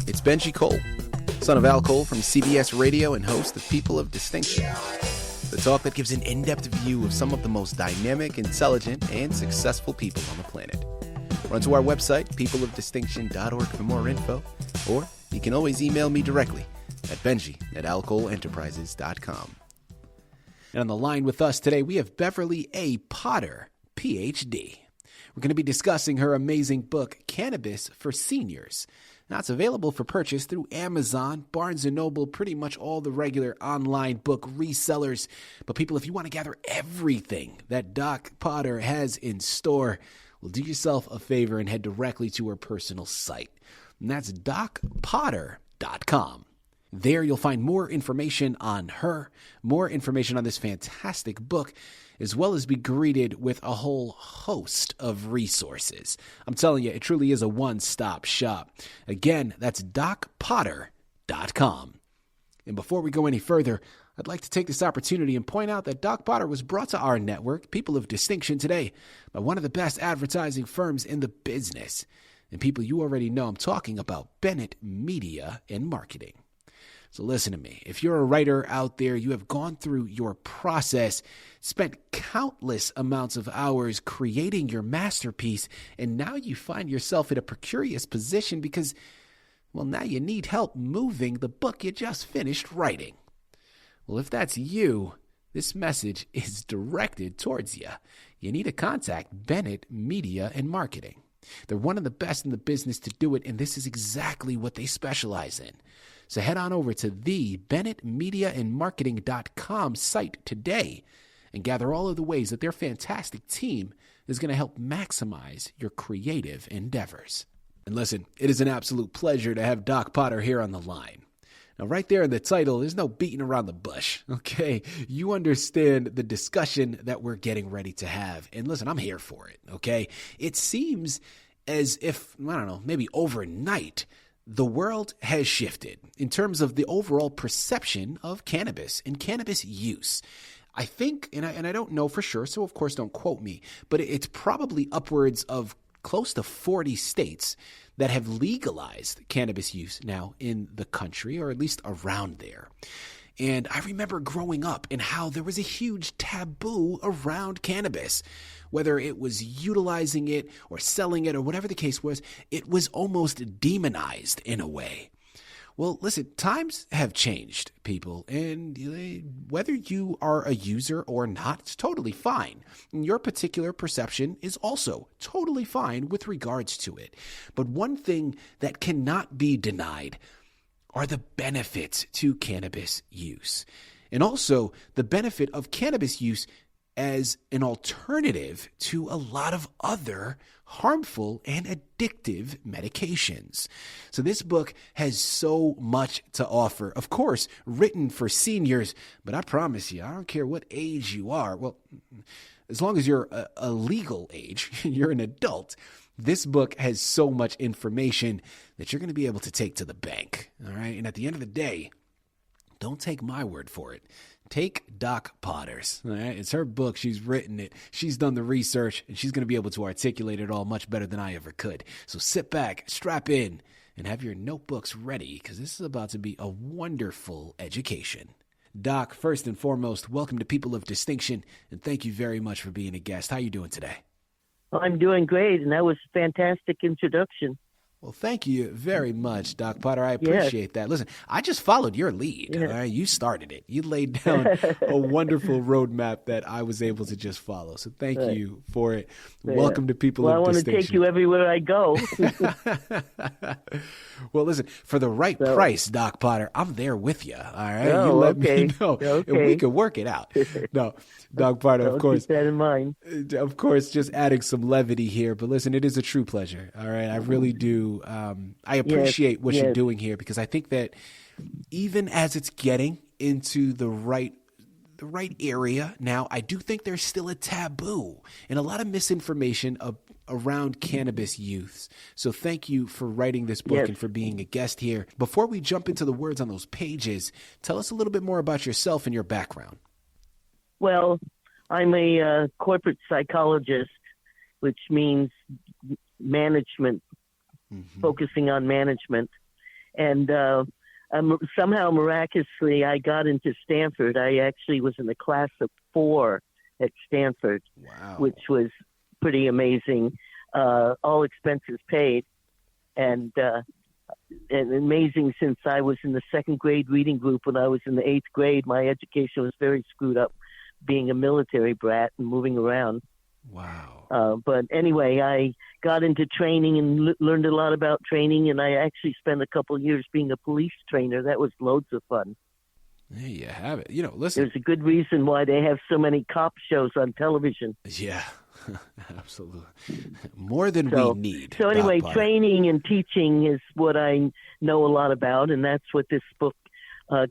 It's Benji Cole, son of Al Cole from CBS Radio and host of People of Distinction, the talk that gives an in-depth view of some of the most dynamic, intelligent, and successful people on the planet. Run to our website, peopleofdistinction.org for more info, or you can always email me directly at benji@alcoleenterprises.com. And on the line with us today, we have Beverly A. Potter, PH.D. We're going to be discussing her amazing book, Cannabis for Seniors. Now, it's available for purchase through Amazon, Barnes & Noble, pretty much all the regular online book resellers. But people, if you want to gather everything that Doc Potter has in store, well, do yourself a favor and head directly to her personal site. And that's docpotter.com. There you'll find more information on her, more information on this fantastic book, as well as be greeted with a whole host of resources. I'm telling you, it truly is a one-stop shop. Again, that's docpotter.com. And before we go any further, I'd like to take this opportunity and point out that Doc Potter was brought to our network, People of Distinction today, by one of the best advertising firms in the business. And people, you already know I'm talking about Bennett Media and Marketing. So listen to me. If you're a writer out there, you have gone through your process, spent countless amounts of hours creating your masterpiece, and now you find yourself in a precarious position because, well, now you need help moving the book you just finished writing. Well, if that's you, this message is directed towards you. You need to contact Bennett Media and Marketing. They're one of the best in the business to do it, and this is exactly what they specialize in. So head on over to the BennettMediaandMarketing.com site today and gather all of the ways that their fantastic team is going to help maximize your creative endeavors. And listen, it is an absolute pleasure to have Doc Potter here on the line. Now, right there in the title, there's no beating around the bush, okay? You understand the discussion that we're getting ready to have. And listen, I'm here for it, okay? It seems as if, I don't know, maybe overnight, the world has shifted in terms of the overall perception of cannabis and cannabis use. I think, and I don't know for sure, so of course don't quote me, but it's probably upwards of close to 40 states that have legalized cannabis use now in the country, or at least around there. And I remember growing up and how there was a huge taboo around cannabis. Whether it was utilizing it or selling it or whatever the case was, it was almost demonized in a way. Well, listen, times have changed, people, and whether you are a user or not, it's totally fine. And your particular perception is also totally fine with regards to it. But one thing that cannot be denied are the benefits to cannabis use, and also the benefit of cannabis use as an alternative to a lot of other harmful and addictive medications. So this book has so much to offer. Of course, written for seniors, but I promise you, I don't care what age you are. Well, as long as you're a legal age, you're an adult, this book has so much information that you're going to be able to take to the bank. All right. And at the end of the day, don't take my word for it. Take Doc Potter's. All right? It's her book. She's written it. She's done the research, and she's going to be able to articulate it all much better than I ever could. So sit back, strap in, and have your notebooks ready, because this is about to be a wonderful education. Doc, first and foremost, welcome to People of Distinction, and thank you very much for being a guest. How are you doing today? I'm doing great, and that was a fantastic introduction. Well, thank you very much, Doc Potter. I appreciate that. Listen, I just followed your lead. All right? You started it. You laid down a wonderful roadmap that I was able to just follow. So thank you for it. Welcome to People of Distinction. I want to take you everywhere I go. Well, listen, for the right price, Doc Potter, I'm there with you. All right? Oh, you let me know, and we can work it out. No, Doc Potter, of course. Keep that in mind. Of course, just adding some levity here. But listen, it is a true pleasure. All right? I really do. I appreciate what you're doing here, because I think that even as it's getting into the right area now, I do think there's still a taboo and a lot of misinformation around cannabis use. So thank you for writing this book and for being a guest here. Before we jump into the words on those pages, tell us a little bit more about yourself and your background. Well, I'm a corporate psychologist, which means management, focusing on management. And somehow, miraculously, I got into Stanford. I actually was in the class of 4 at Stanford, wow, which was pretty amazing. All expenses paid. And amazing, since I was in the 2nd grade reading group when I was in the 8th grade. My education was very screwed up, being a military brat and moving around. Wow. But anyway, I got into training and learned a lot about training, and I actually spent a couple of years being a police trainer. That was loads of fun. There you have it. Listen. There's a good reason why they have so many cop shows on television. Yeah, absolutely. More than we need. So anyway, training and teaching is what I know a lot about, and that's what this book,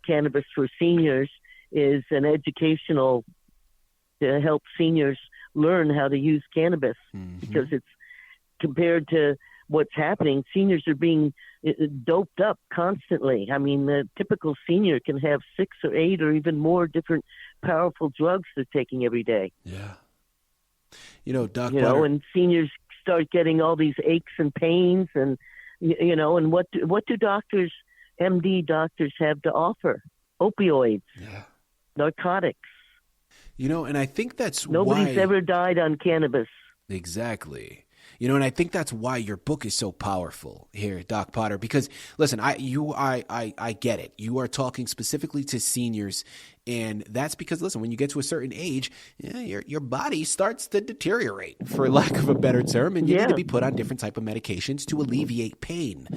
Cannabis for Seniors, is an educational to help seniors learn how to use cannabis, because it's compared to what's happening. Seniors are being doped up constantly. I mean, the typical senior can have 6 or 8 or even more different powerful drugs they're taking every day. Yeah. Doc Butter, and seniors start getting all these aches and pains, and and what do doctors, MD doctors, have to offer? Opioids, narcotics. And I think that's nobody's ever died on cannabis. Exactly. And I think that's why your book is so powerful here, Doc Potter, because listen, I get it. You are talking specifically to seniors, and that's because, listen, when you get to a certain age, your body starts to deteriorate, for lack of a better term, and you need to be put on different type of medications to alleviate pain.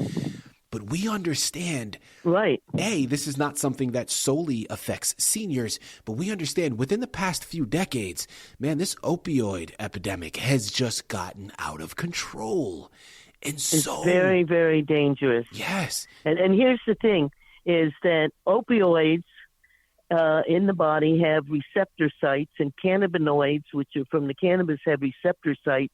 But we understand, right? This is not something that solely affects seniors, but we understand within the past few decades, man, this opioid epidemic has just gotten out of control. And it's very, very dangerous. Yes. And here's the thing, is that opioids in the body have receptor sites, and cannabinoids, which are from the cannabis, have receptor sites.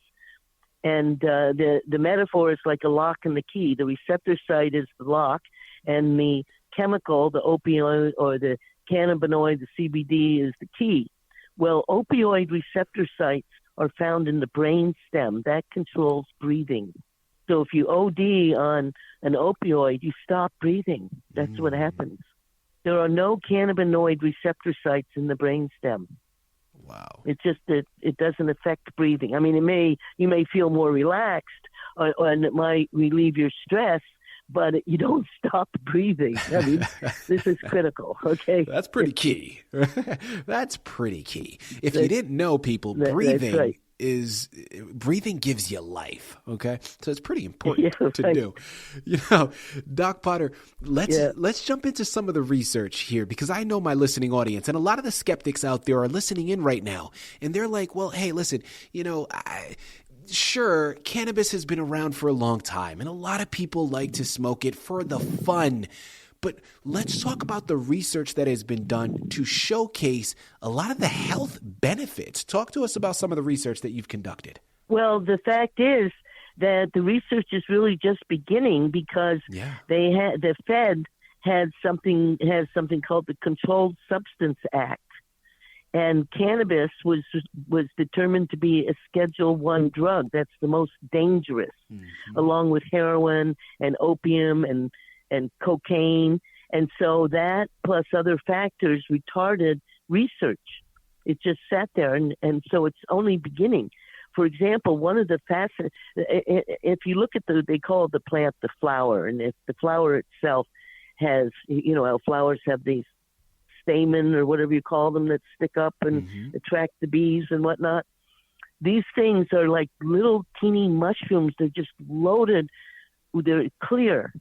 And the metaphor is like a lock and the key. The receptor site is the lock, and the chemical, the opioid or the cannabinoid, the CBD, is the key. Well, opioid receptor sites are found in the brain stem. That controls breathing. So if you OD on an opioid, you stop breathing. That's what happens. There are no cannabinoid receptor sites in the brain stem. Wow. It's just that it doesn't affect breathing. I mean, you may feel more relaxed, and it might relieve your stress, but you don't stop breathing. I mean, this is critical, okay? That's pretty key. That's pretty key. If you didn't know, people, breathing breathing gives you life, okay? So it's pretty important to do. Doc Potter, let's jump into some of the research here, because I know my listening audience and a lot of the skeptics out there are listening in right now, and they're like, well, hey, listen, sure, cannabis has been around for a long time, and a lot of people like to smoke it for the fun. But let's talk about the research that has been done to showcase a lot of the health benefits. Talk to us about some of the research that you've conducted. Well, the fact is that the research is really just beginning, because the Fed has something called the Controlled Substance Act, and cannabis was determined to be a Schedule I drug. That's the most dangerous, along with heroin and opium and cocaine. And so that, plus other factors, retarded research. It just sat there, and so it's only beginning. For example, one of the if you look at they call the plant the flower, and if the flower itself has, how flowers have these stamen or whatever you call them that stick up and attract the bees and whatnot. These things are like little teeny mushrooms. They're just loaded. They're clear,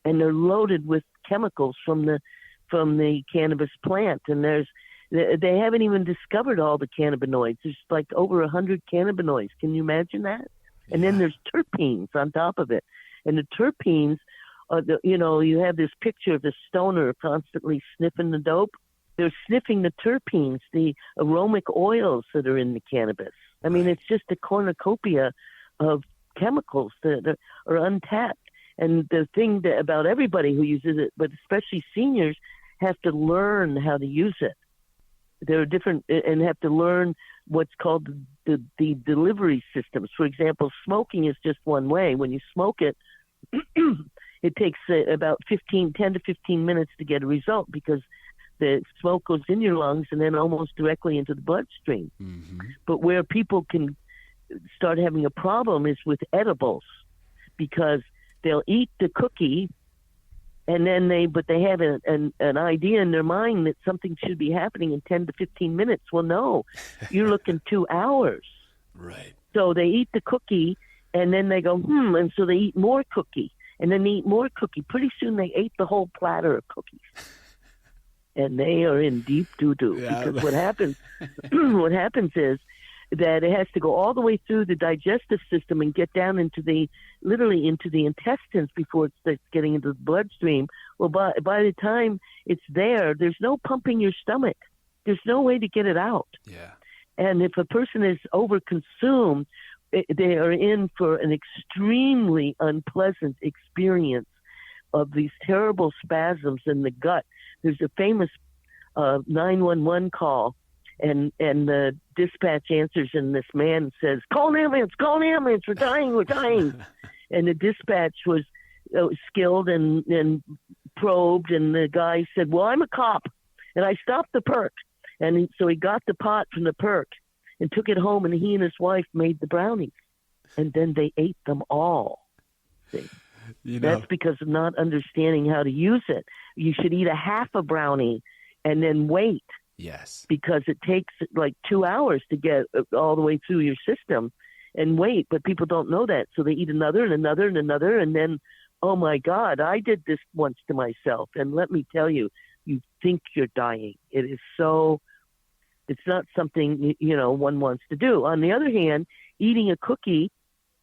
and they're loaded with chemicals from the cannabis plant. And they haven't even discovered all the cannabinoids. There's like over 100 cannabinoids. Can you imagine that? Yeah. And then there's terpenes on top of it. And the terpenes are you have this picture of the stoner constantly sniffing the dope. They're sniffing the terpenes, the aromatic oils that are in the cannabis. I mean, it's just a cornucopia of chemicals that are untapped. And the thing about everybody who uses it, but especially seniors, have to learn how to use it. There are different, and have to learn what's called the delivery systems. For example, smoking is just one way. When you smoke it, it takes about 10 to 15 minutes to get a result because the smoke goes in your lungs and then almost directly into the bloodstream. Mm-hmm. But where people can start having a problem is with edibles, because they'll eat the cookie and then they have an idea in their mind that something should be happening in 10 to 15 minutes. Well, no, you're looking 2 hours. Right. So they eat the cookie and then they go, and so they eat more cookie and then they eat more cookie. Pretty soon they ate the whole platter of cookies. And they are in deep doo-doo, because what happens is that it has to go all the way through the digestive system and get down literally into the intestines before it starts getting into the bloodstream. Well, by the time it's there's no pumping your stomach. There's no way to get it out. Yeah. And if a person is overconsumed, they are in for an extremely unpleasant experience of these terrible spasms in the gut. There's a famous 911 call, and the dispatch answers, and this man says, call an ambulance, we're dying. And the dispatch was skilled and probed, and the guy said, well, I'm a cop, and I stopped the perk. And so he got the pot from the perk and took it home, and he and his wife made the brownies, and then they ate them all. See? That's because of not understanding how to use it. You should eat a half a brownie and then wait. Yes. Because it takes like 2 hours to get all the way through your system, and wait. But people don't know that. So they eat another and another and another. And then, oh my God, I did this once to myself. And let me tell you, you think you're dying. It's not something, one wants to do. On the other hand, eating a cookie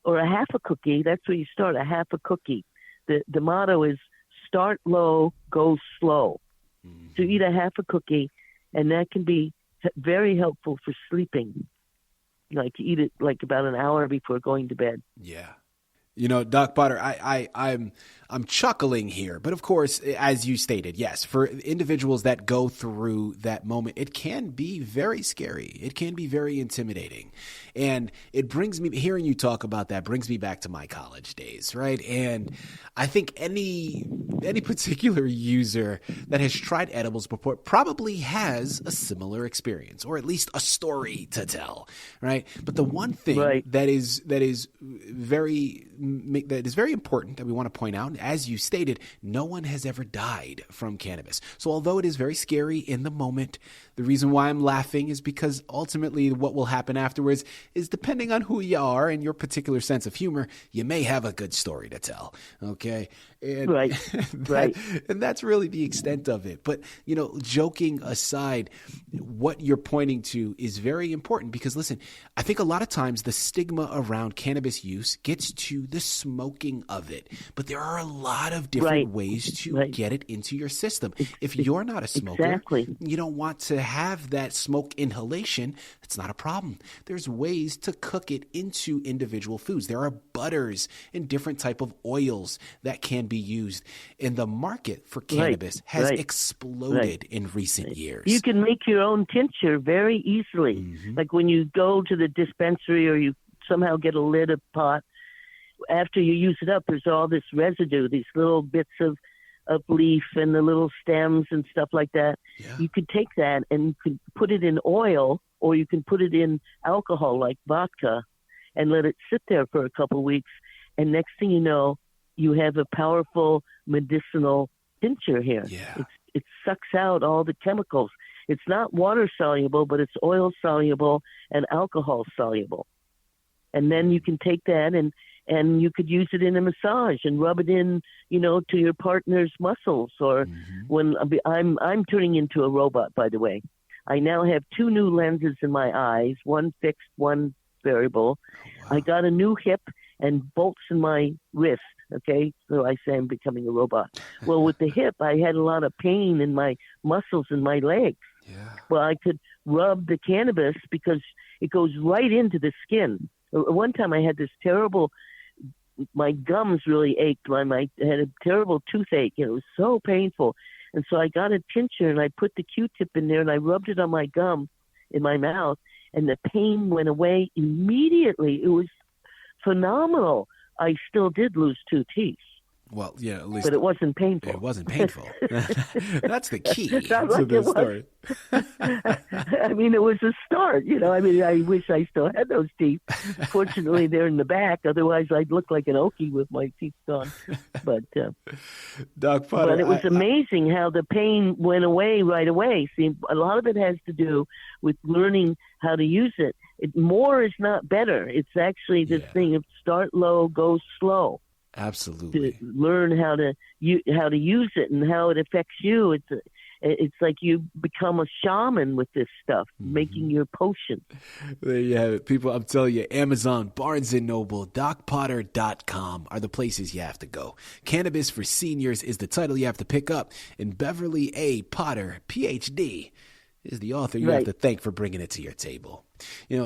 or a half a cookie, that's where you start, a half a cookie. The motto is start low, go slow. Mm-hmm. So eat a half a cookie, and that can be very helpful for sleeping. Like eat it like about an hour before going to bed. Yeah. Doc Potter, I'm chuckling here, but of course, as you stated, yes, for individuals that go through that moment, it can be very scary. It can be very intimidating. And it brings me, hearing you talk about that brings me back to my college days, right? And I think any particular user that has tried edibles before probably has a similar experience, or at least a story to tell, right? But the one thing that is very important that we want to point out, as you stated, no one has ever died from cannabis. So although it is very scary in the moment, the reason why I'm laughing is because ultimately what will happen afterwards is, depending on who you are and your particular sense of humor, you may have a good story to tell. Okay. And and that's really the extent of it. But, joking aside, what you're pointing to is very important, because listen, I think a lot of times the stigma around cannabis use gets to the smoking of it, but there are a lot of different ways to get it into your system. If you're not a smoker, you don't want to have that smoke inhalation, that's not a problem. There's ways to cook it into individual foods. There are butters and different type of oils that can be used. And the market for cannabis has exploded in recent years. You can make your own tincture very easily. Mm-hmm. Like when you go to the dispensary or you somehow get a lid of pot, after you use it up, there's all this residue, these little bits of leaf and the little stems and stuff like that. Yeah. You could take that and you could put it in oil, or you can put it in alcohol like vodka and let it sit there for a couple of weeks. And next thing you know, you have a powerful medicinal tincture here. Yeah. It sucks out all the chemicals. It's not water soluble, but it's oil soluble and alcohol soluble. And then you can take that and you could use it in a massage and rub it in, to your partner's muscles. Or when I'm turning into a robot, by the way. I now have 2 new lenses in my eyes, one fixed, one variable. Oh, wow. I got a new hip and bolts in my wrist. Okay, so I say I'm becoming a robot. Well, with the hip, I had a lot of pain in my muscles in my legs. Yeah. Well, I could rub the cannabis because it goes right into the skin. One time I had this terrible, my gums really ached. I had a terrible toothache. It was so painful. And so I got a tincture and I put the Q-tip in there and I rubbed it on my gum in my mouth, and the pain went away immediately. It was phenomenal. I still did lose 2 teeth. Well, yeah, at least. But it wasn't painful. It wasn't painful. That's the key to this story. I mean, it was a start. I mean, I wish I still had those teeth. Fortunately, they're in the back. Otherwise, I'd look like an Okie with my teeth gone. But Doc Potter, but it was amazing how the pain went away right away. See, a lot of it has to do with learning how to use it. More is not better. It's actually this thing of start low, go slow. Absolutely. To learn how to use it and how it affects you. It's like you become a shaman with this stuff, making your potion. There you have it. People, I'm telling you, Amazon, Barnes & Noble, DocPotter.com are the places you have to go. Cannabis for Seniors is the title you have to pick up. And Beverly A. Potter, Ph.D., is the author you have to thank for bringing it to your table.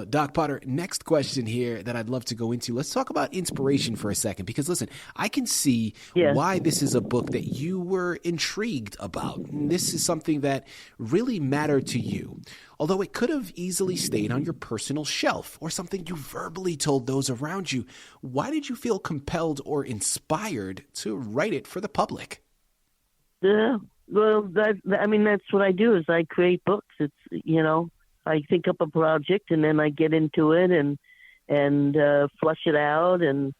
Doc Potter, next question here that I'd love to go into. Let's talk about inspiration for a second, because listen, I can see why this is a book that you were intrigued about. And this is something that really mattered to you, although it could have easily stayed on your personal shelf or something you verbally told those around you. Why did you feel compelled or inspired to write it for the public? Yeah. Well, that's what I do is I create books. It's, I think up a project and then I get into it and flush it out and,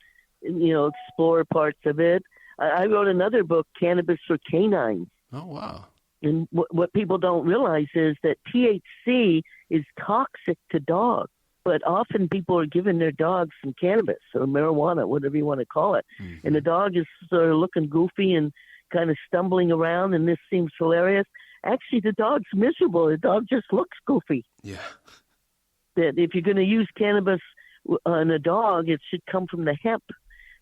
explore parts of it. I wrote another book, Cannabis for Canines. Oh, wow. And what people don't realize is that THC is toxic to dogs, but often people are giving their dogs some cannabis or marijuana, whatever you want to call it. Mm-hmm. And the dog is sort of looking goofy and kind of stumbling around, and this seems hilarious. Actually, the dog's miserable. The dog just looks goofy. Yeah. That if you're going to use cannabis on a dog, it should come from the hemp,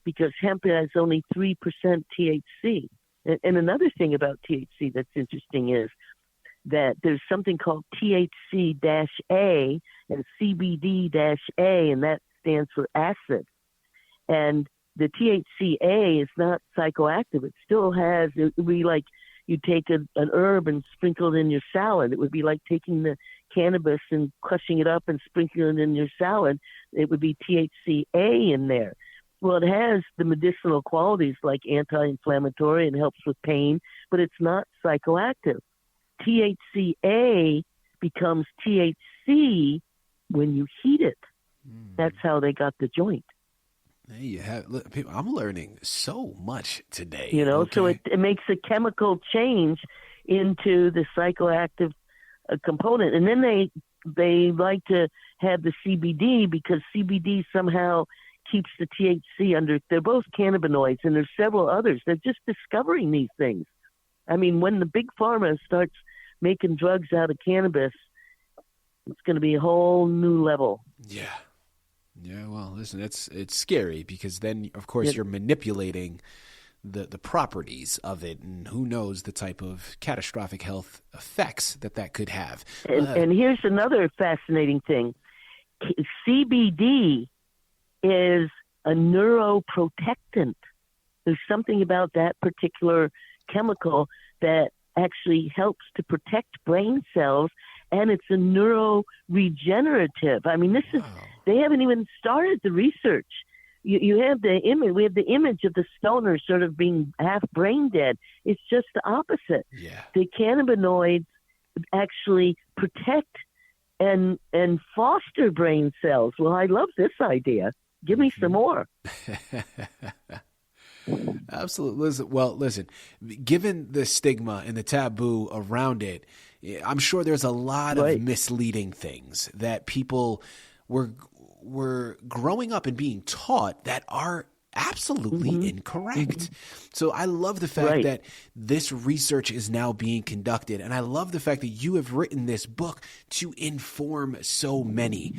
because hemp has only 3% THC. And another thing about THC that's interesting is that there's something called THC-A and CBD-A, and that stands for acid. And the THC-A is not psychoactive. It still has, it would be like you take an herb and sprinkle it in your salad. It would be like taking the cannabis and crushing it up and sprinkling it in your salad. It would be THC-A in there. Well, it has the medicinal qualities like anti-inflammatory and helps with pain, but it's not psychoactive. THC-A becomes THC when you heat it. That's how they got the joint. There you have it. I'm learning so much today. So it makes a chemical change into the psychoactive component. And then they like to have the CBD because CBD somehow keeps the THC under. They're both cannabinoids, and there's several others. They're just discovering these things. I mean, when the big pharma starts making drugs out of cannabis, it's going to be a whole new level. Yeah. Yeah, well, listen, it's scary because then, of course, you're manipulating the properties of it, and who knows the type of catastrophic health effects that could have. And here's another fascinating thing. CBD is a neuroprotectant. There's something about that particular chemical that actually helps to protect brain cells, and it's a neuroregenerative. I mean, this is... They haven't even started the research. You have the image. We have the image of the stoner sort of being half brain dead. It's just the opposite. Yeah. The cannabinoids actually protect and foster brain cells. Well, I love this idea. Give me some more. Absolutely. Listen, given the stigma and the taboo around it, I'm sure there's a lot of misleading things that people were growing up and being taught that are absolutely incorrect. So I love the fact that this research is now being conducted, and I love the fact that you have written this book to inform so many.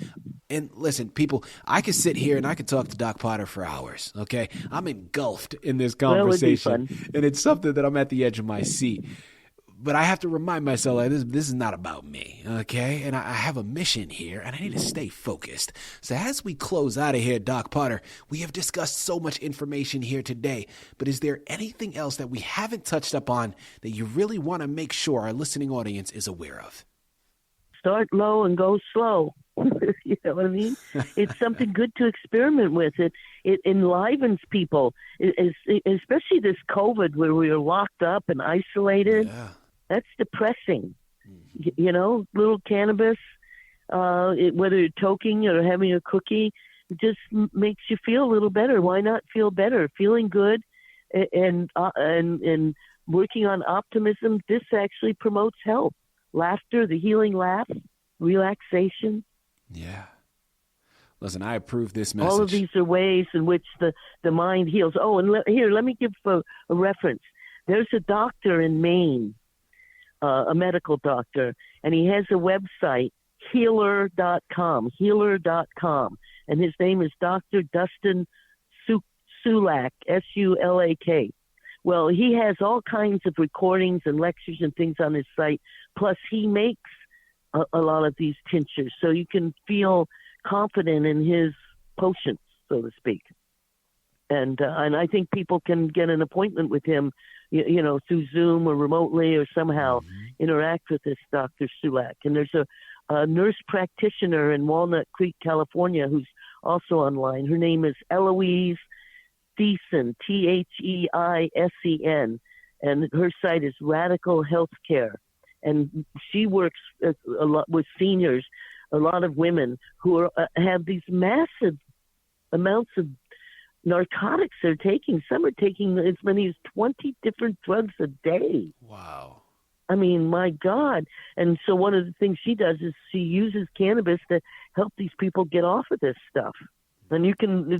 And listen, people, I could sit here and I could talk to Doc Potter for hours, okay? I'm engulfed in this conversation, and it's something that I'm at the edge of my seat. But I have to remind myself, like, this is not about me, okay? And I have a mission here, and I need to stay focused. So as we close out of here, Doc Potter, we have discussed so much information here today, but is there anything else that we haven't touched up on that you really want to make sure our listening audience is aware of? start low and go slow. You know what I mean? It's something good to experiment with. It enlivens people, especially this COVID where we are locked up and isolated. Yeah. That's depressing. You know, little cannabis, whether you're toking or having a cookie, it just makes you feel a little better. Why not feel better? Feeling good and working on optimism. This actually promotes health, laughter, the healing laugh, relaxation. Yeah. Listen, I approve this message. All of these are ways in which the mind heals. Oh, and let me give a reference. There's a doctor in Maine, a medical doctor, and he has a website, healer.com, and his name is Dr. Dustin Sulak, S-U-L-A-K. Well, he has all kinds of recordings and lectures and things on his site, plus he makes a lot of these tinctures, so you can feel confident in his potions, so to speak. And I think people can get an appointment with him, you know, through Zoom or remotely or somehow interact with this Dr. Sulak. And there's a nurse practitioner in Walnut Creek, California, who's also online. Her name is Eloise Thiessen, Theisen, and her site is Radical Healthcare. And she works a lot with seniors, a lot of women who have these massive amounts of narcotics they're taking. Some are taking as many as 20 different drugs a day. Wow. I mean, my God. And so one of the things she does is she uses cannabis to help these people get off of this stuff. And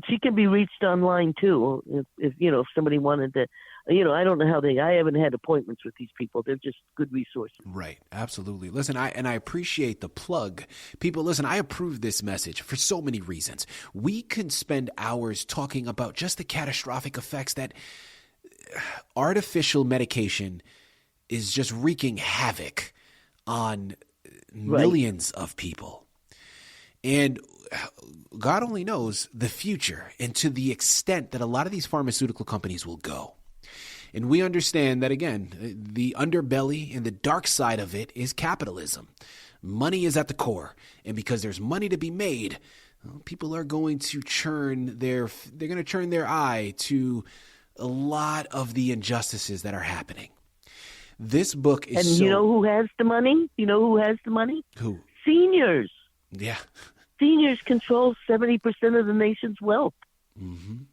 she can be reached online too, if somebody wanted to, I don't know how I haven't had appointments with these people. They're just good resources. Right. Absolutely. Listen, I appreciate the plug. People, listen, I approve this message for so many reasons. We can spend hours talking about just the catastrophic effects that artificial medication is just wreaking havoc on millions of people. And God only knows the future and to the extent that a lot of these pharmaceutical companies will go. And we understand that, again, the underbelly and the dark side of it is capitalism. Money is at the core. And because there's money to be made, people are going to turn their eye to a lot of the injustices that are happening. This book is you know who has the money? You know who has the money? Who? Seniors. Yeah. Seniors control 70% of the nation's wealth. Mm-hmm.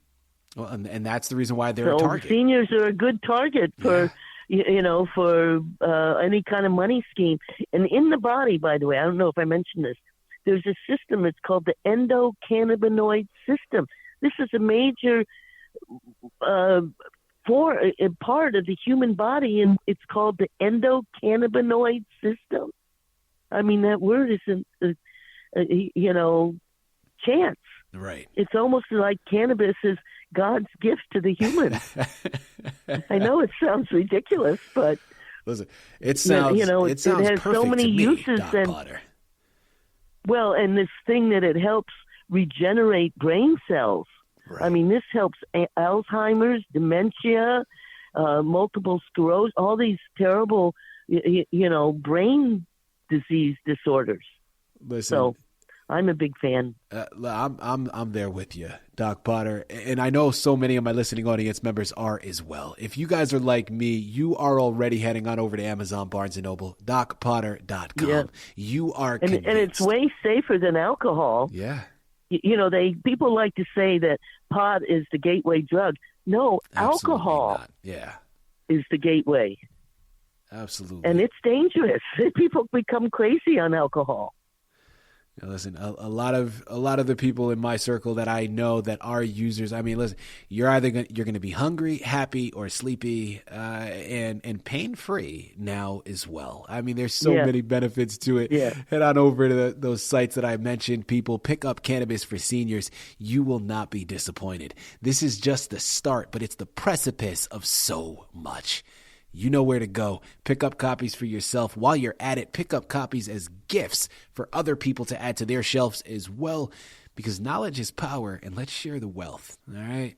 Well, and that's the reason why they're a target. Seniors are a good target for, for any kind of money scheme. And in the body, by the way, I don't know if I mentioned this, there's a system that's called the endocannabinoid system. This is a major part of the human body, and it's called the endocannabinoid system. I mean, that word isn't, chance. Right. It's almost like cannabis is God's gift to the human. I know it sounds ridiculous, but listen, it sounds it has so many uses. Doc Potter. Well, and this thing that it helps regenerate brain cells. Right. I mean, this helps Alzheimer's, dementia, multiple sclerosis, all these terrible, brain disease disorders. Listen, so I'm a big fan. I'm there with you, Doc Potter, and I know so many of my listening audience members are as well. If you guys are like me, you are already heading on over to Amazon, Barnes & Noble, DocPotter.com. Yeah. You are convinced. And it's way safer than alcohol. Yeah. People like to say that pot is the gateway drug. No, absolutely alcohol not. Yeah. is the gateway. Absolutely. And it's dangerous. People become crazy on alcohol. Listen, a lot of the people in my circle that I know that are users. I mean, listen, you're going to be hungry, happy, or sleepy, and pain free now as well. I mean, there's so many benefits to it. Yeah. Head on over to those sites that I mentioned. People, pick up Cannabis for Seniors. You will not be disappointed. This is just the start, but it's the precipice of so much. You know where to go. Pick up copies for yourself. While you're at it, pick up copies as gifts for other people to add to their shelves as well, because knowledge is power, and let's share the wealth. All right?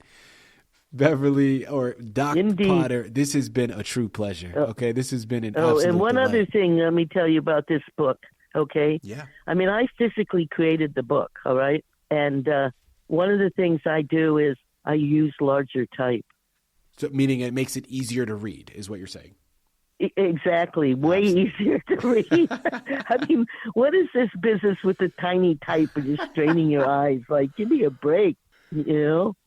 Beverly or Doc Indeed. Potter, this has been a true pleasure. Okay, this has been an absolute and one delight. other thing, let me tell you about this book. Okay? Yeah. I mean, I physically created the book, all right? And one of the things I do is I use larger type. So meaning it makes it easier to read, is what you're saying. Exactly. Way easier to read. I mean, what is this business with the tiny type and just straining your eyes? Like, give me a break.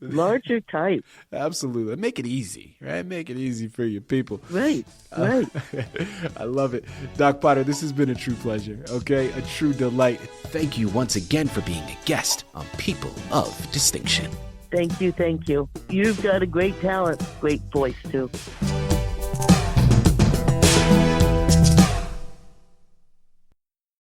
Larger type. Absolutely. Make it easy, right? Make it easy for your people. Right. I love it. Doc Potter, this has been a true pleasure, okay? A true delight. Thank you once again for being a guest on People of Distinction. Thank you. You've got a great talent, great voice, too.